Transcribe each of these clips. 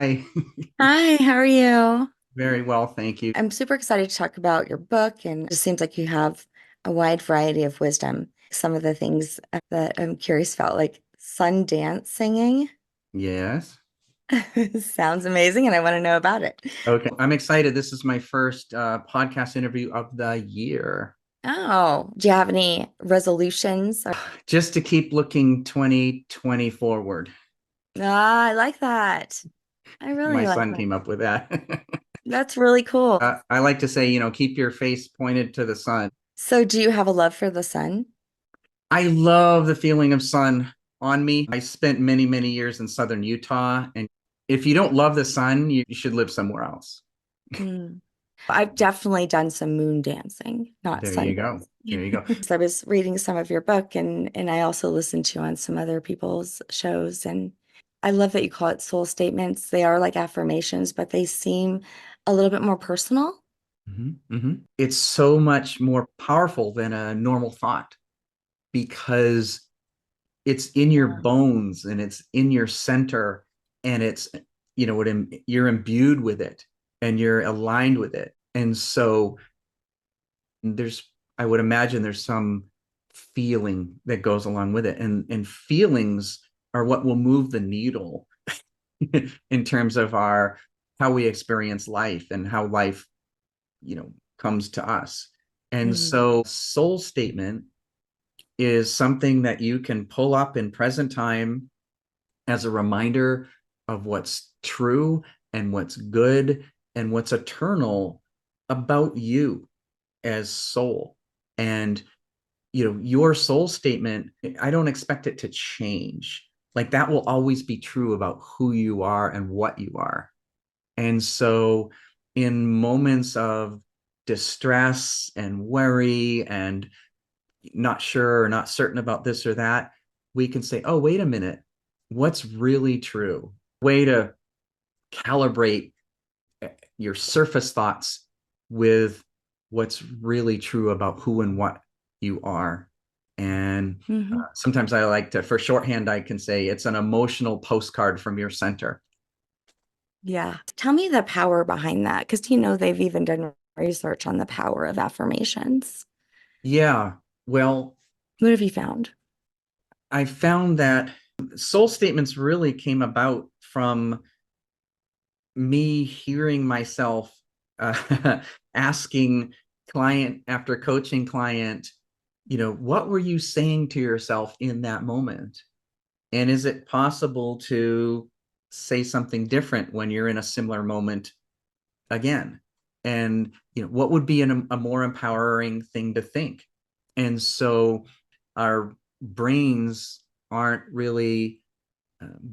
Hi. Hi, how are you? Very well, thank you. I'm super excited to talk about your book, and it just seems like you have a wide variety of wisdom. Some of the things that I'm curious about, like sun dance singing, Yes. sounds amazing, and I want to know about it. Okay. I'm excited. This is my first podcast interview of the year. Oh, do you have any resolutions? Just to keep looking 2020 forward. Ah, I like that. I My really like son that. came up with that. That's really cool. I like to say, keep your face pointed to the sun. So, do you have a love for the sun? I love the feeling of sun on me. I spent many, many years in southern Utah. And if you don't love the sun, you should live somewhere else. Hmm. I've definitely done some moon dancing, not There you sun go. There you dancing. go. So I was reading some of your book and I also listened to you on some other people's shows, and I love that you call it soul statements. They are like affirmations, but they seem a little bit more personal. It's so much more powerful than a normal thought because it's in your Yeah. bones and it's in your center and it's you're imbued with it and you're aligned with it. And so there's I would imagine there's some feeling that goes along with it, and feelings are what will move the needle in terms of our how we experience life and how life comes to us. And Mhm. so soul statement is something that you can pull up in present time as a reminder of what's true and what's good and what's eternal about you as soul. And your soul statement, I don't expect it to change. Like that will always be true about who you are and what you are. And so, in moments of distress and worry and not sure or not certain about this or that, we can say, oh, wait a minute, what's really true? Way to calibrate your surface thoughts with what's really true about who and what you are. And Mhm. sometimes I like to, for shorthand, I can say it's an emotional postcard from your center. Yeah. Tell me the power behind that, because you know they've even done research on the power of affirmations. Yeah. Well, What have you found? I found that soul statements really came about from me hearing myself asking client after coaching client, what were you saying to yourself in that moment? And is it possible to say something different when you're in a similar moment again? And what would be a more empowering thing to think? And so our brains aren't really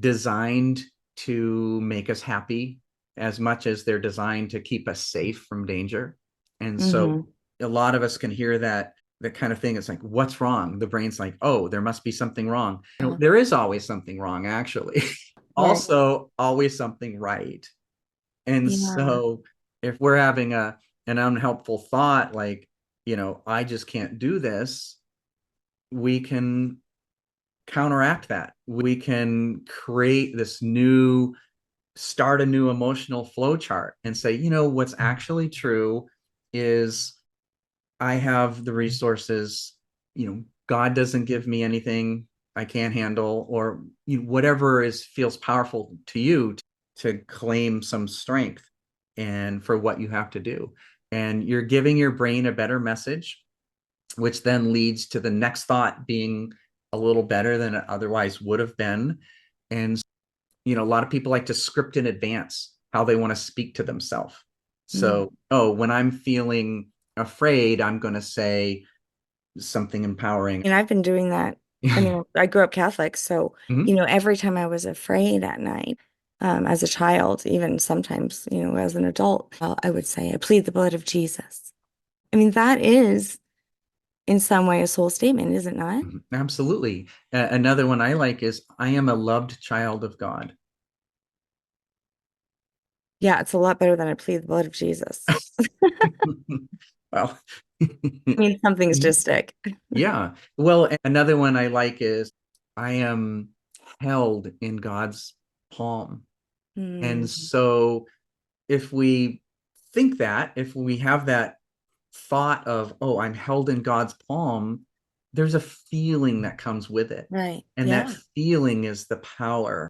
designed to make us happy as much as they're designed to keep us safe from danger. And so Hmm. a lot of us can hear that kind of thing. It's like, what's wrong? The brain's like, oh, there must be something wrong. There is always something wrong, actually. Right. Also, always something right. And Yeah. so if we're having an unhelpful thought, like, I just can't do this, we can counteract that. We can create this new, start a new emotional flow chart and say, what's actually true is I have the resources, God doesn't give me anything I can't handle, or whatever is feels powerful to you to claim some strength and for what you have to do. And you're giving your brain a better message, which then leads to the next thought being a little better than it otherwise would have been. And, a lot of people like to script in advance how they want to speak to themselves. Mm. So, oh, when I'm feeling afraid, I'm going to say something empowering. And I've been doing that. I mean, I grew up Catholic, so Mhm. every time I was afraid at night, as a child, even sometimes, as an adult, I would say, I plead the blood of Jesus. I mean, that is in some way a soul statement, is it not? Absolutely. Another one I like is I am a loved child of God. Yeah, it's a lot better than I plead the blood of Jesus. Well, I mean, some things just stick. yeah. Well, another one I like is I am held in God's palm. And Mm, so if we think that, if we have that thought of, oh, I'm held in God's palm, there's a feeling that comes with it. right. And that Yeah. feeling is the power.